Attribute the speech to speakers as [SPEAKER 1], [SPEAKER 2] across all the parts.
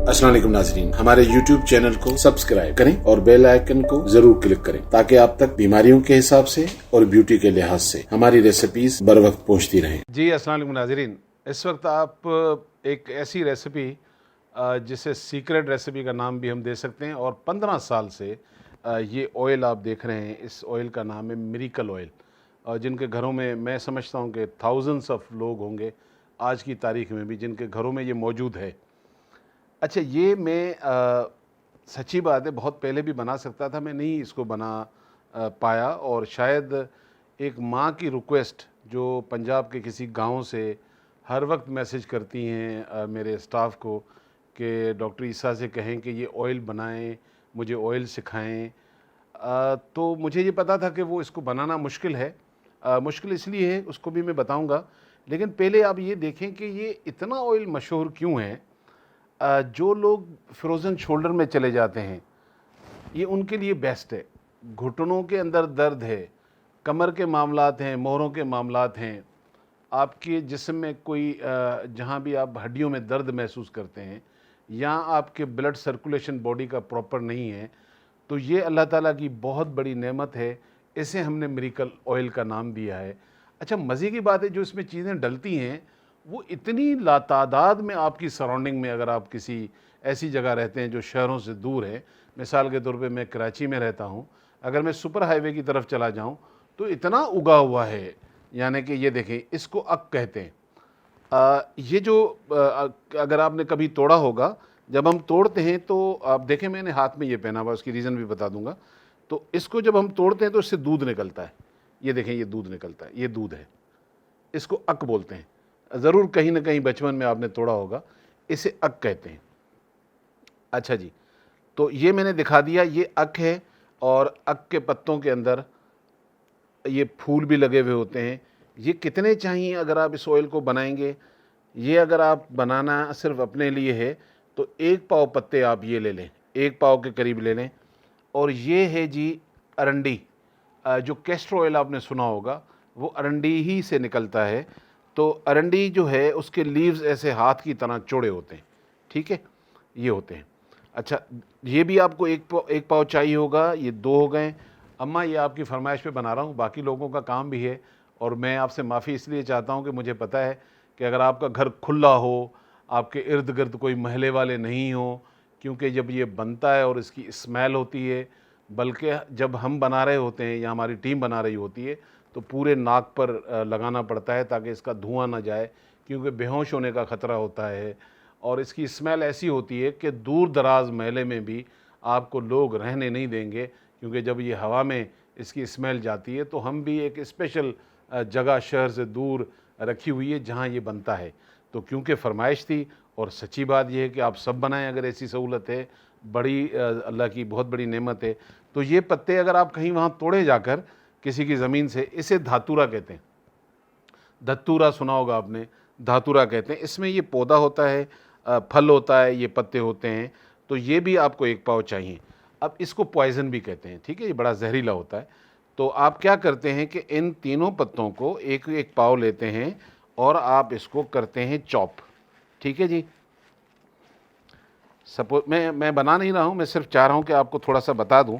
[SPEAKER 1] अस्सलाम वालेकुम नाज़रीन, हमारे YouTube चैनल को सब्सक्राइब करें और बेल आइकन को जरूर क्लिक करें ताकि आप तक बीमारियों के हिसाब से और ब्यूटी के लिहाज से हमारी रेसिपीज बर वक्त पहुंचती रहें।
[SPEAKER 2] जी अस्सलाम वालेकुम नाज़रीन, इस वक्त आप एक ऐसी रेसिपी जिसे सीक्रेट रेसिपी का नाम भी हम दे सकते हैं और 15 साल से ये ऑयल आप देख रहे हैं, इस ऑयल का नाम है मिरेकल ऑयल। जिनके घरों में मैं समझता हूँ कि थाउजेंड्स ऑफ लोग होंगे आज की तारीख में भी जिनके घरों में ये मौजूद है। अच्छा, ये मैं सच्ची बात है बहुत पहले भी बना सकता था, मैं नहीं इसको बना पाया और शायद एक माँ की रिक्वेस्ट जो पंजाब के किसी गांव से हर वक्त मैसेज करती हैं मेरे स्टाफ को कि डॉक्टर ईसा से कहें कि ये ऑयल बनाएं, मुझे ऑयल सिखाएं। तो मुझे ये पता था कि वो इसको बनाना मुश्किल है। मुश्किल इसलिए है, उसको भी मैं बताऊंगा, लेकिन पहले आप ये देखें कि ये इतना ऑयल मशहूर क्यों है। जो लोग फ्रोज़न शोल्डर में चले जाते हैं ये उनके लिए बेस्ट है। घुटनों के अंदर दर्द है, कमर के मामलात हैं, मोहरों के मामलात हैं, आपके जिस्म में कोई जहाँ भी आप हड्डियों में दर्द महसूस करते हैं या आपके ब्लड सर्कुलेशन बॉडी का प्रॉपर नहीं है, तो ये अल्लाह ताला की बहुत बड़ी नेमत है। इसे हमने मिरेकल ऑयल का नाम दिया है। अच्छा, मज़े की बात है जो इसमें चीज़ें डलती हैं वो इतनी लातादाद में आपकी सराउंडिंग में, अगर आप किसी ऐसी जगह रहते हैं जो शहरों से दूर है, मिसाल के तौर पे मैं कराची में रहता हूँ, अगर मैं सुपर हाईवे की तरफ चला जाऊँ तो इतना उगा हुआ है, यानी कि ये देखें, इसको अक कहते हैं। ये जो अगर आपने कभी तोड़ा होगा, जब हम तोड़ते हैं तो आप देखें, मैंने हाथ में ये पहना हुआ, उसकी रीज़न भी बता दूंगा। तो इसको जब हम तोड़ते हैं तो इससे दूध निकलता है। ये देखें, ये दूध निकलता है, ये दूध है, इसको अक बोलते हैं। ज़रूर कहीं ना कहीं बचपन में आपने तोड़ा होगा, इसे अक कहते हैं। अच्छा जी, तो ये मैंने दिखा दिया, ये अक है और अक के पत्तों के अंदर ये फूल भी लगे हुए होते हैं। ये कितने चाहिए अगर आप इस ऑयल को बनाएंगे, ये अगर आप बनाना सिर्फ अपने लिए है तो 1 पाव पत्ते आप ये ले लें, 1 पाव के करीब ले लें। और ये है जी अरंडी, जो कैस्टर ऑयल आपने सुना होगा वो अरंडी ही से निकलता है। तो अरंडी जो है उसके लीव्स ऐसे हाथ की तरह चौड़े होते हैं, ठीक है, ये होते हैं। अच्छा, ये भी आपको 1 पाव चाहिए होगा, ये 2 हो गए। अम्मा, ये आपकी फरमाइश पे बना रहा हूँ, बाकी लोगों का काम भी है और मैं आपसे माफ़ी इसलिए चाहता हूँ कि मुझे पता है कि अगर आपका घर खुला हो, आपके इर्द गिर्द कोई महल्ले वाले नहीं हो, क्योंकि जब ये बनता है और इसकी स्मेल होती है, बल्कि जब हम बना रहे होते हैं या हमारी टीम बना रही होती है तो पूरे नाक पर लगाना पड़ता है ताकि इसका धुआं ना जाए, क्योंकि बेहोश होने का ख़तरा होता है। और इसकी स्मेल ऐसी होती है कि दूर दराज महल्ले में भी आपको लोग रहने नहीं देंगे, क्योंकि जब ये हवा में इसकी स्मेल जाती है तो हम भी एक स्पेशल जगह शहर से दूर रखी हुई है जहाँ ये बनता है। तो क्योंकि फरमाइश थी और सच्ची बात यह है कि आप सब बनाएं, अगर ऐसी सहूलत है, बड़ी अल्लाह की बहुत बड़ी नेमत है। तो ये पत्ते अगर आप कहीं वहाँ तोड़े जाकर किसी की ज़मीन से, इसे धातुरा कहते हैं। धतूरा सुना होगा आपने, धातुरा कहते हैं। इसमें ये पौधा होता है, फल होता है, ये पत्ते होते हैं। तो ये भी आपको 1 पाव चाहिए। अब इसको पॉइज़न भी कहते हैं, ठीक है, ये बड़ा जहरीला होता है। तो आप क्या करते हैं कि इन तीनों पत्तों को 1-1 पाव लेते हैं और आप इसको करते हैं चॉप, ठीक है जी। सपोज मैं बना नहीं रहा हूँ, मैं सिर्फ चाह रहा हूँ कि आपको थोड़ा सा बता दूँ,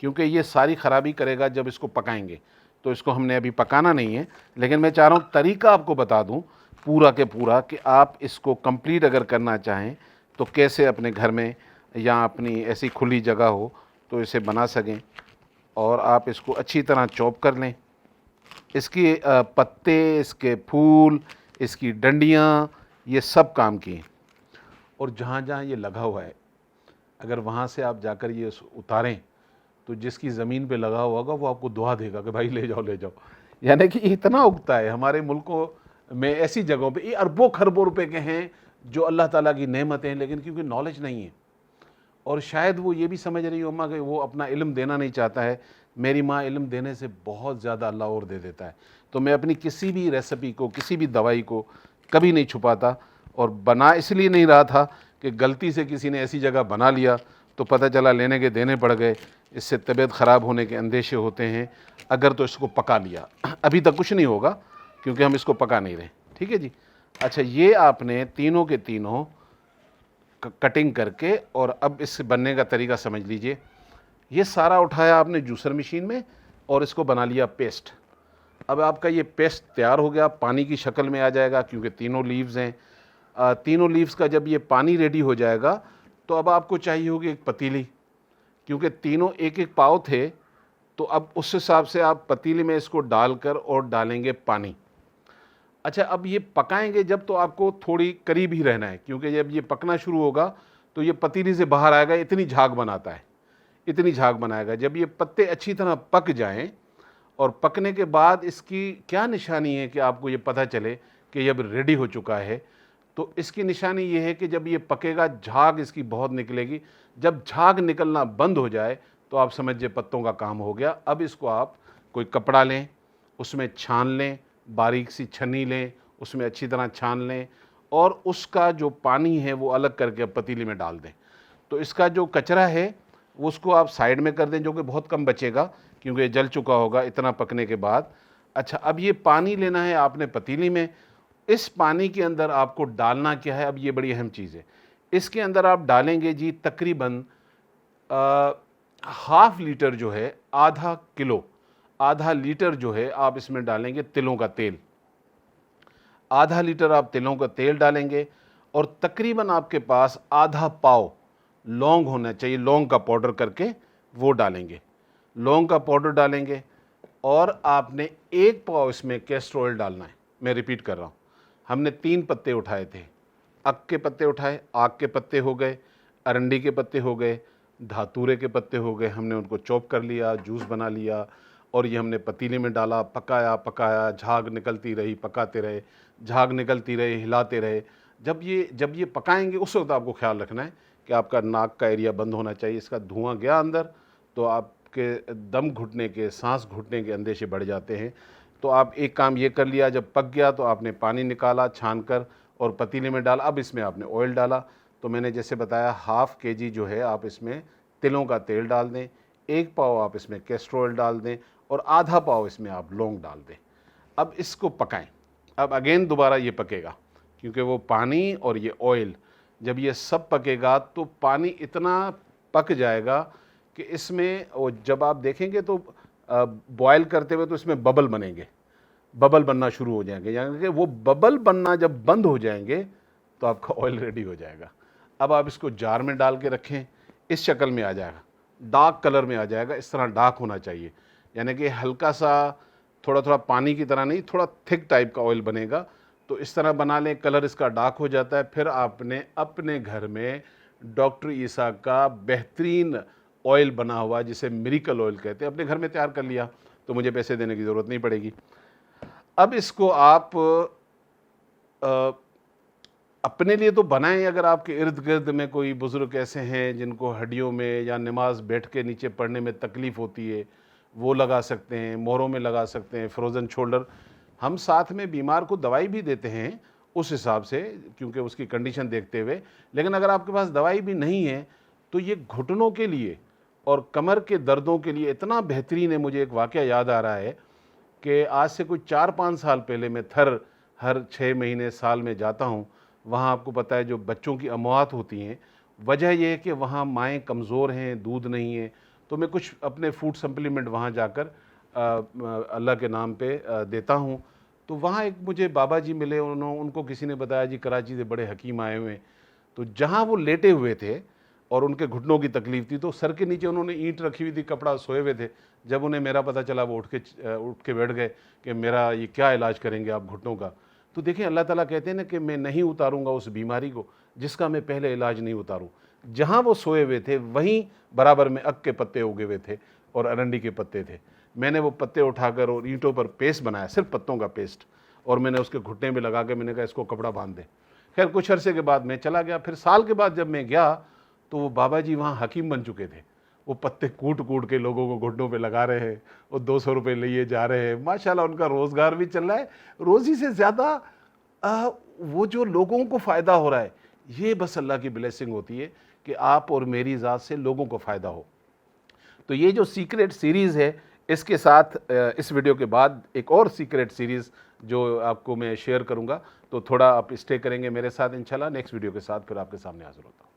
[SPEAKER 2] क्योंकि ये सारी ख़राबी करेगा जब इसको पकाएंगे। तो इसको हमने अभी पकाना नहीं है, लेकिन मैं चाह रहा हूँ तरीका आपको बता दूँ पूरा के पूरा कि आप इसको कंप्लीट अगर करना चाहें तो कैसे अपने घर में या अपनी ऐसी खुली जगह हो तो इसे बना सकें। और आप इसको अच्छी तरह चॉप कर लें, इसके पत्ते, इसके फूल, इसकी डंडियाँ, ये सब काम की। और जहाँ जहाँ ये लगा हुआ है, अगर वहाँ से आप जाकर ये उतारें तो जिसकी ज़मीन पे लगा हुआ होगा वो आपको दुआ देगा कि भाई ले जाओ ले जाओ। यानी कि इतना उगता है हमारे मुल्कों में ऐसी जगहों पे, ये अरबों खरबों रुपए के हैं जो अल्लाह ताला की नेमतें हैं, लेकिन क्योंकि नॉलेज नहीं है और शायद वो ये भी समझ रही हो अम्मा कि वो अपना इल्म देना नहीं चाहता है। मेरी माँ इल्म देने से बहुत ज़्यादा अल्लाह और दे देता है। तो मैं अपनी किसी भी रेसिपी को, किसी भी दवाई को कभी नहीं छुपाता और बना इसलिए नहीं रहा था कि गलती से किसी ने ऐसी जगह बना लिया तो पता चला लेने के देने पड़ गए, इससे तबीयत ख़राब होने के अंदेशे होते हैं। अगर तो इसको पका लिया, अभी तक कुछ नहीं होगा क्योंकि हम इसको पका नहीं रहे, ठीक है जी। अच्छा, ये आपने तीनों के तीनों कटिंग करके, और अब इस बनने का तरीका समझ लीजिए। ये सारा उठाया आपने जूसर मशीन में और इसको बना लिया पेस्ट। अब आपका ये पेस्ट तैयार हो गया, पानी की शक्ल में आ जाएगा क्योंकि तीनों लीव्स हैं। तीनों लीव्स का जब ये पानी रेडी हो जाएगा तो अब आपको चाहिए होगी एक पतीली, क्योंकि तीनों एक एक पाव थे, तो अब उस हिसाब से आप पतीली में इसको डालकर और डालेंगे पानी। अच्छा, अब ये पकाएंगे जब, तो आपको थोड़ी करीब ही रहना है, क्योंकि जब ये पकना शुरू होगा तो ये पतीली से बाहर आएगा, इतनी झाग बनाता है, इतनी झाग बनाएगा। जब ये पत्ते अच्छी तरह पक जाएं, और पकने के बाद इसकी क्या निशानी है कि आपको ये पता चले कि ये अब रेडी हो चुका है, तो इसकी निशानी ये है कि जब ये पकेगा झाग इसकी बहुत निकलेगी। जब झाग निकलना बंद हो जाए तो आप समझिए पत्तों का काम हो गया। अब इसको आप कोई कपड़ा लें, उसमें छान लें, बारीक सी छन्नी लें, उसमें अच्छी तरह छान लें, और उसका जो पानी है वो अलग करके पतीली में डाल दें। तो इसका जो कचरा है उसको आप साइड में कर दें, जो कि बहुत कम बचेगा क्योंकि ये जल चुका होगा इतना पकने के बाद। अच्छा, अब ये पानी लेना है आपने पतीली में। इस पानी के अंदर आपको डालना क्या है, अब ये बड़ी अहम चीज़ है। इसके अंदर आप डालेंगे जी तकरीबन हाफ लीटर जो है, आधा लीटर जो है आप इसमें डालेंगे तिलों का तेल। आधा लीटर आप तिलों का तेल डालेंगे, और तकरीबन आपके पास आधा पाव लौंग होना चाहिए, लौंग का पाउडर करके वो डालेंगे। लौंग का पाउडर डालेंगे, और आपने एक पाव इसमें कैस्टर ऑयल डालना है। मैं रिपीट कर रहा हूँ, हमने 3 पत्ते उठाए थे, अक के पत्ते उठाए, आक के पत्ते हो गए, अरंडी के पत्ते हो गए, धातूरे के पत्ते हो गए, हमने उनको चॉप कर लिया, जूस बना लिया, और ये हमने पतीले में डाला, पकाया, झाग निकलती रही, पकाते रहे, झाग निकलती रहे, हिलाते रहे। जब ये पकाएंगे उस वक्त आपको ख्याल रखना है कि आपका नाक का एरिया बंद होना चाहिए। इसका धुआं गया अंदर तो आपके दम घुटने के, सांस घुटने के अंदेशे बढ़ जाते हैं। तो आप एक काम ये कर लिया, जब पक गया तो आपने पानी निकाला छान कर और पतीले में डाला। अब इसमें आपने ऑयल डाला, तो मैंने जैसे बताया हाफ केजी जो है आप इसमें तिलों का तेल डाल दें, 1 पाव आप इसमें कैस्टर ऑयल डाल दें, और आधा पाव इसमें आप लौंग डाल दें। अब इसको पकाएं। अब अगेन दोबारा ये पकेगा, क्योंकि वो पानी और ये ऑयल जब ये सब पकेगा तो पानी इतना पक जाएगा कि इसमें, और जब आप देखेंगे तो बॉयल करते हुए तो इसमें बबल बनेंगे, बबल बनना शुरू हो जाएंगे, यानी कि वो बबल बनना जब बंद हो जाएंगे तो आपका ऑयल रेडी हो जाएगा। अब आप इसको जार में डाल के रखें, इस शक्ल में आ जाएगा, डार्क कलर में आ जाएगा, इस तरह डार्क होना चाहिए, यानी कि हल्का सा थोड़ा थोड़ा पानी की तरह नहीं, थोड़ा थिक टाइप का ऑयल बनेगा। तो इस तरह बना लें, कलर इसका डार्क हो जाता है। फिर आपने अपने घर में डॉक्टर ईसा का बेहतरीन ऑयल बना हुआ, जिसे मिरेकल ऑयल कहते हैं, अपने घर में तैयार कर लिया, तो मुझे पैसे देने की ज़रूरत नहीं पड़ेगी। अब इसको आप अपने लिए तो बनाएं। अगर आपके इर्द गिर्द में कोई बुज़ुर्ग ऐसे हैं जिनको हड्डियों में या नमाज बैठ के नीचे पढ़ने में तकलीफ़ होती है, वो लगा सकते हैं, मोहरों में लगा सकते हैं, फ्रोज़न शोल्डर। हम साथ में बीमार को दवाई भी देते हैं उस हिसाब से, क्योंकि उसकी कंडीशन देखते हुए। लेकिन अगर आपके पास दवाई भी नहीं है तो ये घुटनों के लिए और कमर के दर्दों के लिए इतना बेहतरीन है। मुझे एक वाक़या याद आ रहा है कि आज से कोई 4-5 साल पहले मैं थर हर 6 महीने साल में जाता हूँ। वहाँ आपको पता है जो बच्चों की अमवात होती हैं, वजह यह है कि वहाँ माएँ कमज़ोर हैं, दूध नहीं है। तो मैं कुछ अपने फूड सप्लीमेंट वहाँ जाकर अल्लाह के नाम पे देता हूँ। तो वहाँ एक मुझे बाबा जी मिले, उनको किसी ने बताया जी कराची से बड़े हकीम आए हुए हैं। तो जहाँ वो लेटे हुए थे और उनके घुटनों की तकलीफ़ थी, तो सर के नीचे उन्होंने ईंट रखी हुई थी, कपड़ा सोए हुए थे। जब उन्हें मेरा पता चला वो उठ के बैठ गए कि मेरा ये क्या इलाज करेंगे आप घुटनों का। तो देखिए अल्लाह ताला कहते हैं ना कि मैं नहीं उतारूंगा उस बीमारी को जिसका मैं पहले इलाज नहीं उतारूं। जहाँ वो सोए हुए थे वहीं बराबर में अक के पत्ते उगे हुए थे और अरंडी के पत्ते थे। मैंने वो पत्ते उठाकर और ईंटों पर पेस्ट बनाया, सिर्फ पत्तों का पेस्ट, और मैंने उसके घुटने में लगा के मैंने कहा इसको कपड़ा बांध दे। खैर कुछ अरसे के बाद मैं चला गया। फिर साल के बाद जब मैं गया तो वो बाबा जी वहाँ हकीम बन चुके थे। वो पत्ते कूट कूट के लोगों को घुटनों पे लगा रहे हैं और 200 रुपये लिए जा रहे हैं। माशाल्लाह उनका रोज़गार भी चल रहा है। रोज़ी से ज़्यादा वो जो लोगों को फ़ायदा हो रहा है, ये बस अल्लाह की ब्लेसिंग होती है कि आप और मेरी ज़ात से लोगों को फ़ायदा हो। तो ये जो सीक्रेट सीरीज़ है, इसके साथ इस वीडियो के बाद एक और सीक्रेट सीरीज़ जो आपको मैं शेयर करूंगा। तो थोड़ा आप स्टे करेंगे मेरे साथ, इंशाल्लाह नेक्स्ट वीडियो के साथ फिर आपके सामने हाजिर होता हूँ।